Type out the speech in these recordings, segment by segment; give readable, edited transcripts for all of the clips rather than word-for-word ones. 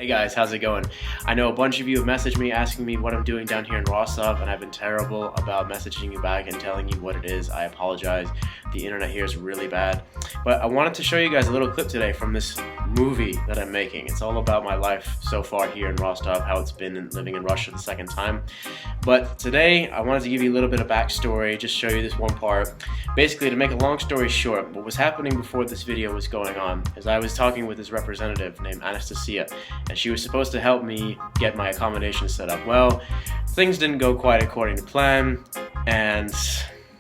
Hey guys, how's it going? I know a bunch of you have messaged me asking me what I'm doing down here in Rostov, and I've been terrible about messaging you back and telling you what it is. I apologize. The internet here is really bad. But I wanted to show you guys a little clip today from this movie that I'm making. It's all about my life so far here in Rostov, how it's been living in Russia the second time. But today, I wanted to give you a little bit of backstory, just show you this one part. Basically, to make a long story short, what was happening before this video was going on is I was talking with this representative named Anastasia, and she was supposed to help me get my accommodation set up. Well, things didn't go quite according to plan, and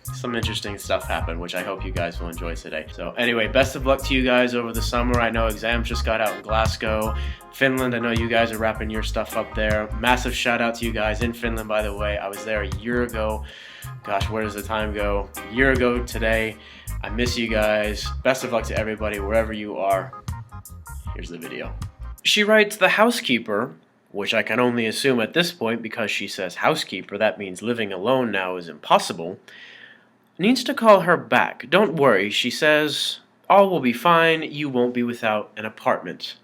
some interesting stuff happened, which I hope you guys will enjoy today. So anyway, best of luck to you guys over the summer. I know exams just got out in Glasgow. Finland, I know you guys are wrapping your stuff up there. Massive shout out to you guys in Finland, by the way. I was there a year ago. Gosh, where does the time go? A year ago today. I miss you guys. Best of luck to everybody, wherever you are. Here's the video. She writes, "The housekeeper," which I can only assume at this point because she says housekeeper, that means living alone now is impossible, "needs to call her back. Don't worry," she says. "All will be fine. You won't be without an apartment."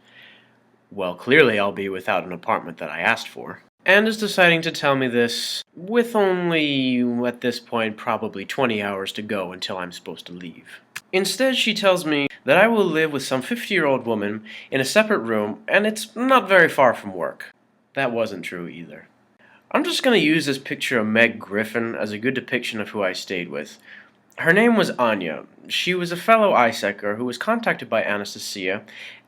Well, clearly I'll be without an apartment that I asked for. And is deciding to tell me this with only, at this point, probably 20 hours to go until I'm supposed to leave. Instead, she tells me that I will live with some 50-year-old woman in a separate room, and it's not very far from work. That wasn't true either. I'm just going to use this picture of Meg Griffin as a good depiction of who I stayed with. Her name was Anya. She was a fellow ISECer who was contacted by Anastasia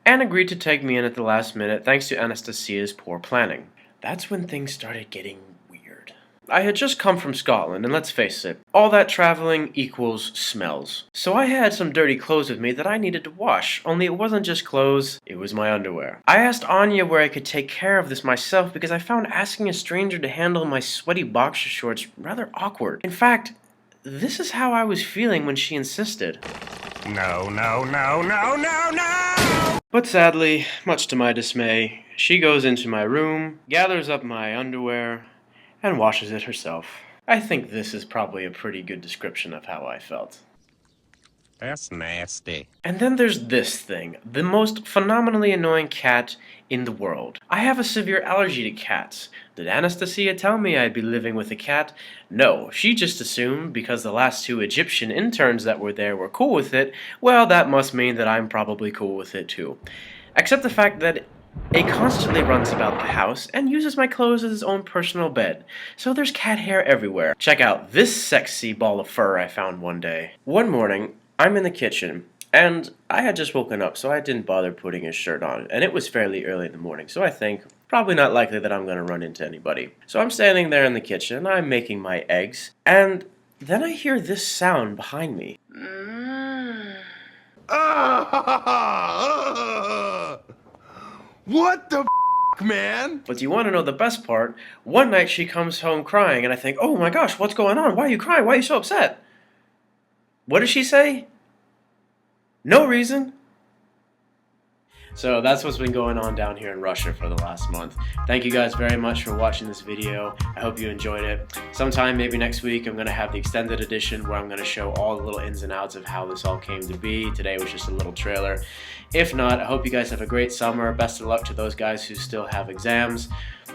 and agreed to take me in at the last minute thanks to Anastasia's poor planning. That's when things started getting weird. I had just come from Scotland, and let's face it, all that traveling equals smells. So I had some dirty clothes with me that I needed to wash, only it wasn't just clothes, it was my underwear. I asked Anya where I could take care of this myself because I found asking a stranger to handle my sweaty boxer shorts rather awkward. In fact, this is how I was feeling when she insisted. No, no, no, no, no, no! But sadly, much to my dismay, she goes into my room, gathers up my underwear, and washes it herself. I think this is probably a pretty good description of how I felt. That's nasty. And then there's this thing, the most phenomenally annoying cat in the world. I have a severe allergy to cats. Did Anastasia tell me I'd be living with a cat? No, she just assumed because the last 2 Egyptian interns that were there were cool with it, well, that must mean that I'm probably cool with it too. Except the fact that it constantly runs about the house and uses my clothes as its own personal bed. So there's cat hair everywhere. Check out this sexy ball of fur I found one day. One morning, I'm in the kitchen, and I had just woken up, so I didn't bother putting a shirt on. And it was fairly early in the morning, so I think probably not likely that I'm going to run into anybody. So I'm standing there in the kitchen, I'm making my eggs, and then I hear this sound behind me. What the f***, man? But do you want to know the best part? One night she comes home crying, and I think, oh my gosh, what's going on? Why are you crying? Why are you so upset? What did she say? No reason. So that's what's been going on down here in Russia for the last month. Thank you guys very much for watching this video. I hope you enjoyed it. Sometime, maybe next week, I'm going to have the extended edition where I'm going to show all the little ins and outs of how this all came to be. Today was just a little trailer. If not, I hope you guys have a great summer. Best of luck to those guys who still have exams.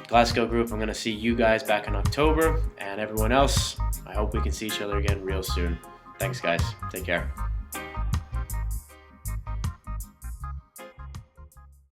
Glasgow group, I'm going to see you guys back in October. And everyone else, I hope we can see each other again real soon. Thanks guys. Take care.